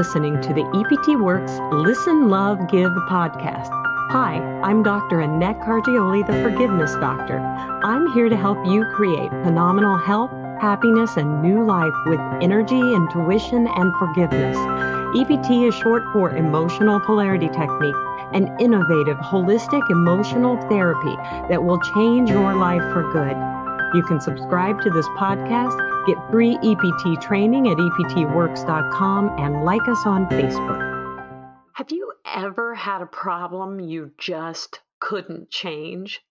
listening to the EPT Works Listen, Love, Give podcast. Hi, I'm Dr. Annette Cargioli, the Forgiveness Doctor. I'm here to help you create phenomenal health, happiness, and new life with energy, intuition, and forgiveness. EPT is short for Emotional Polarity Technique, an innovative, holistic emotional therapy that will change your life for good. You can subscribe to this podcast, get free EPT training at eptworks.com, and like us on Facebook. Have you ever had a problem you just couldn't change?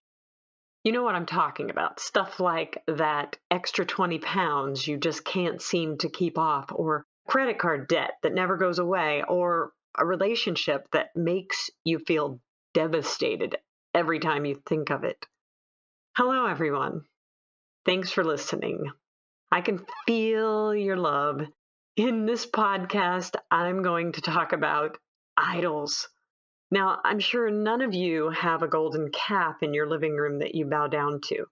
You know what I'm talking about. Stuff like that extra 20 pounds you just can't seem to keep off, or credit card debt that never goes away, or a relationship that makes you feel devastated every time you think of it. Hello, everyone. Thanks for listening. I can feel your love. In this podcast, I'm going to talk about idols. Now, I'm sure none of you have a golden calf in your living room that you bow down to.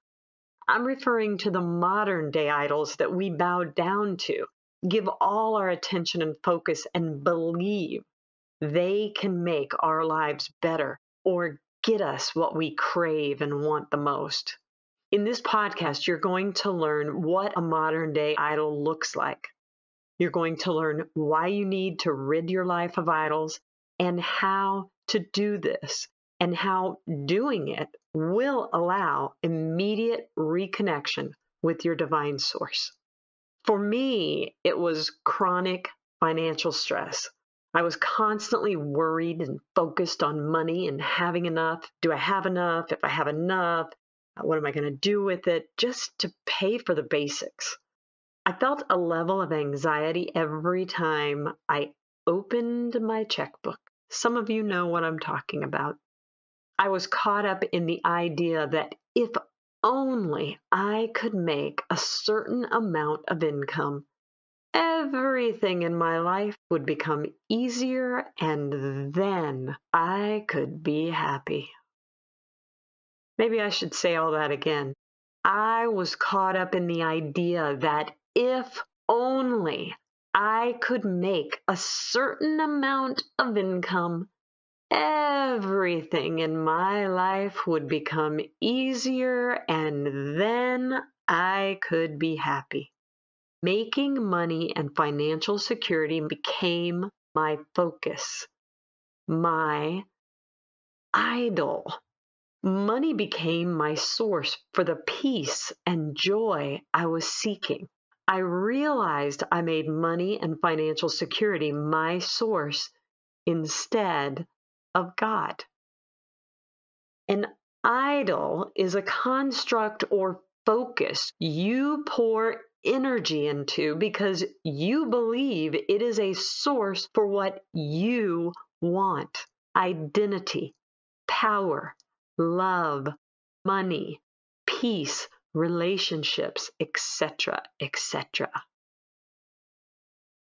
I'm referring to the modern day idols that we bow down to, give all our attention and focus, and believe they can make our lives better or get us what we crave and want the most. In this podcast, you're going to learn what a modern day idol looks like. You're going to learn why you need to rid your life of idols and how to do this, and how doing it will allow immediate reconnection with your divine source. For me, it was chronic financial stress. I was constantly worried and focused on money and having enough. Do I have enough? If I have enough, what am I going to do with it? Just to pay for the basics. I felt a level of anxiety every time I opened my checkbook. Some of you know what I'm talking about. I was caught up in the idea that if only I could make a certain amount of income, everything in my life would become easier, and then I could be happy. Maybe I should say all that again. I was caught up in the idea that if only I could make a certain amount of income, everything in my life would become easier, and then I could be happy. Making money and financial security became my focus, my idol. Money became my source for the peace and joy I was seeking. I realized I made money and financial security my source instead of God. An idol is a construct or focus you pour energy into because you believe it is a source for what you want: identity, power, love, money, peace, relationships, etc., etc.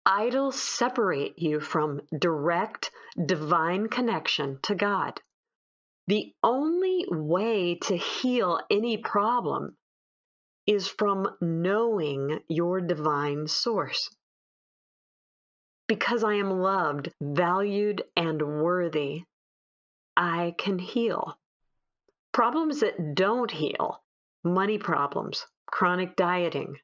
Idols separate you from direct divine connection to God. The only way to heal any problem is from knowing your divine source. Because I am loved, valued, and worthy, I can heal. Problems that don't heal, money problems, chronic dieting,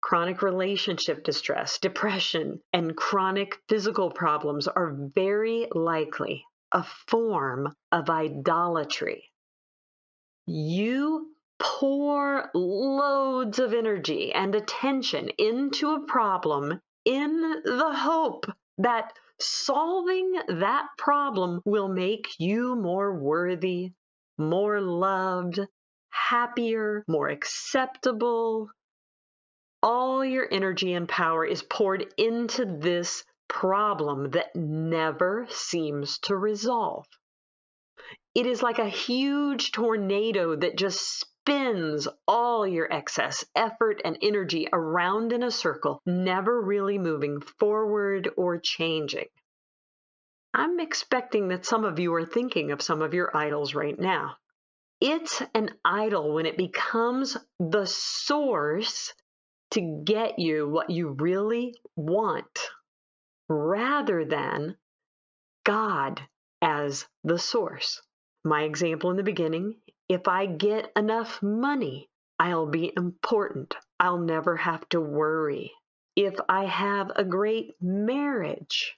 chronic relationship distress, depression, and chronic physical problems are very likely a form of idolatry. You pour loads of energy and attention into a problem in the hope that solving that problem will make you more worthy, more loved, happier, more acceptable. All your energy and power is poured into this problem that never seems to resolve. It is like a huge tornado that just spins all your excess effort and energy around in a circle, never really moving forward or changing. I'm expecting that some of you are thinking of some of your idols right now. It's an idol when it becomes the source to get you what you really want, rather than God as the source. My example in the beginning, if I get enough money, I'll be important. I'll never have to worry. If I have a great marriage,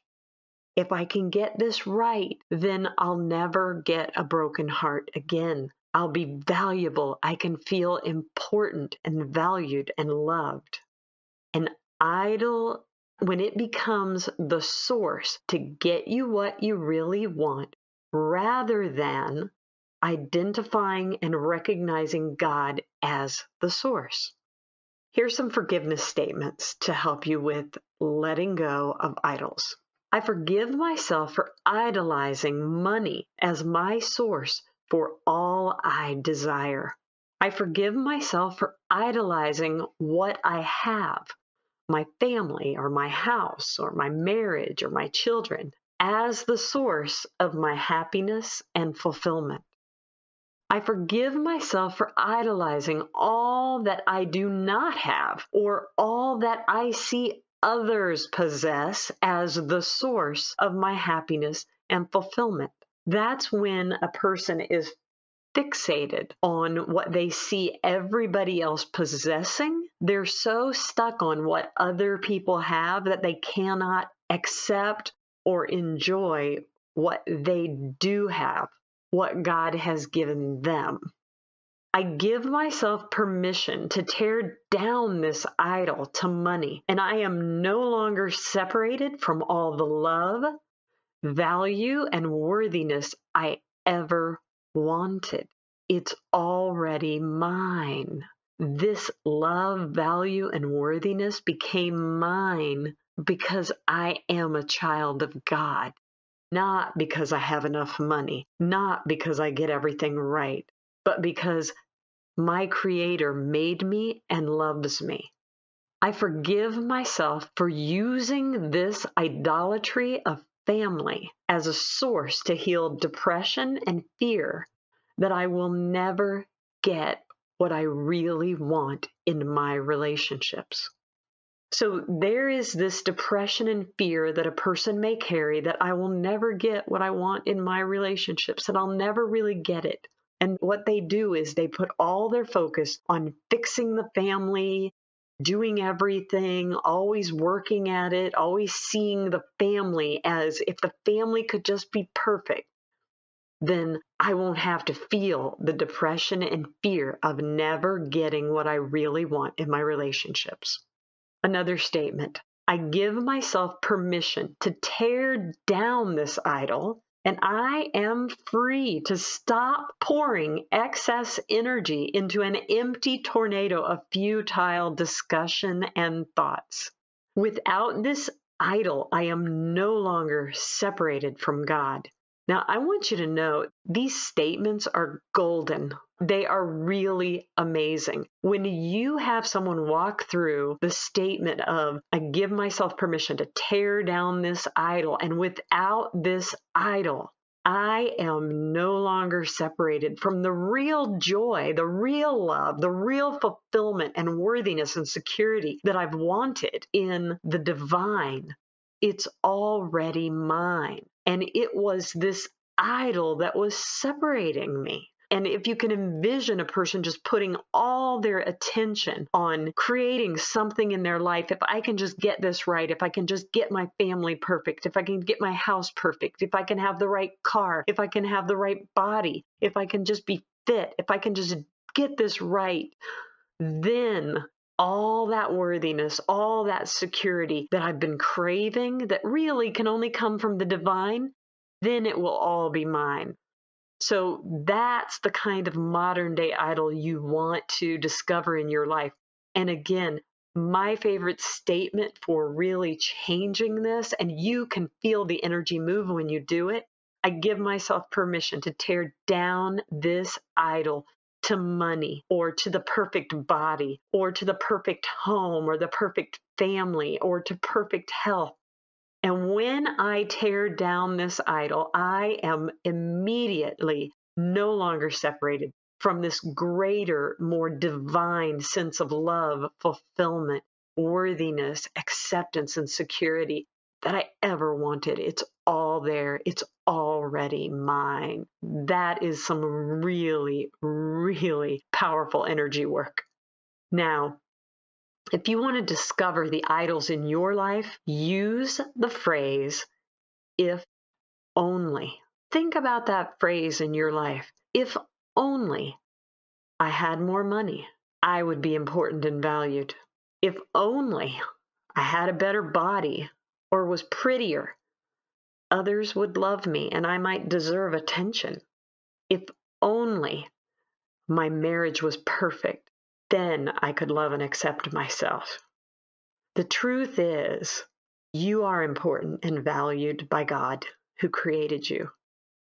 if I can get this right, then I'll never get a broken heart again. I'll be valuable. I can feel important and valued and loved. An idol, when it becomes the source to get you what you really want, rather than identifying and recognizing God as the source. Here's some forgiveness statements to help you with letting go of idols. I forgive myself for idolizing money as my source for all I desire. I forgive myself for idolizing what I have, my family or my house or my marriage or my children, as the source of my happiness and fulfillment. I forgive myself for idolizing all that I do not have or all that I see others possess as the source of my happiness and fulfillment. That's when a person is fixated on what they see everybody else possessing. They're so stuck on what other people have that they cannot accept or enjoy what they do have, what God has given them. I give myself permission to tear down this idol to money, and I am no longer separated from all the love, value, and worthiness I ever wanted. It's already mine. This love, value, and worthiness became mine because I am a child of God, not because I have enough money, not because I get everything right, but because my Creator made me and loves me. I forgive myself for using this idolatry of family as a source to heal depression and fear that I will never get what I really want in my relationships. So there is this depression and fear that a person may carry that I will never get what I want in my relationships, that I'll never really get it. And what they do is they put all their focus on fixing the family, doing everything, always working at it, always seeing the family as if the family could just be perfect, then I won't have to feel the depression and fear of never getting what I really want in my relationships. Another statement, I give myself permission to tear down this idol, and I am free to stop pouring excess energy into an empty tornado of futile discussion and thoughts. Without this idol, I am no longer separated from God. Now, I want you to know these statements are golden. They are really amazing. When you have someone walk through the statement of, I give myself permission to tear down this idol, and without this idol, I am no longer separated from the real joy, the real love, the real fulfillment and worthiness and security that I've wanted in the divine. It's already mine. And it was this idol that was separating me. And if you can envision a person just putting all their attention on creating something in their life, if I can just get this right, if I can just get my family perfect, if I can get my house perfect, if I can have the right car, if I can have the right body, if I can just be fit, if I can just get this right, then all that worthiness, all that security that I've been craving that really can only come from the divine, then it will all be mine. So that's the kind of modern day idol you want to discover in your life. And again, my favorite statement for really changing this, and you can feel the energy move when you do it, I give myself permission to tear down this idol to money or to the perfect body or to the perfect home or the perfect family or to perfect health. And when I tear down this idol, I am immediately no longer separated from this greater, more divine sense of love, fulfillment, worthiness, acceptance, and security that I ever wanted. It's all there. It's already mine. That is some really, really powerful energy work. Now, if you want to discover the idols in your life, use the phrase, if only. Think about that phrase in your life. If only I had more money, I would be important and valued. If only I had a better body or was prettier, others would love me and I might deserve attention. If only my marriage was perfect, then I could love and accept myself. The truth is, you are important and valued by God who created you.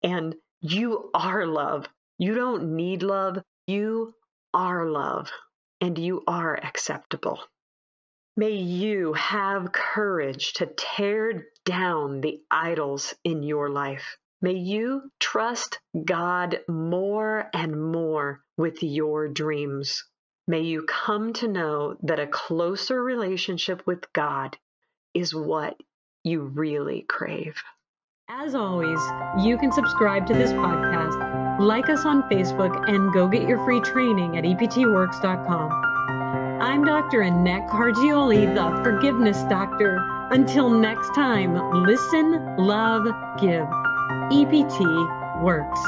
And you are love. You don't need love. You are love. And you are acceptable. May you have courage to tear down the idols in your life. May you trust God more and more with your dreams. May you come to know that a closer relationship with God is what you really crave. As always, you can subscribe to this podcast, like us on Facebook, and go get your free training at eptworks.com. I'm Dr. Annette Cargioli, the Forgiveness Doctor. Until next time, listen, love, give. EPT Works.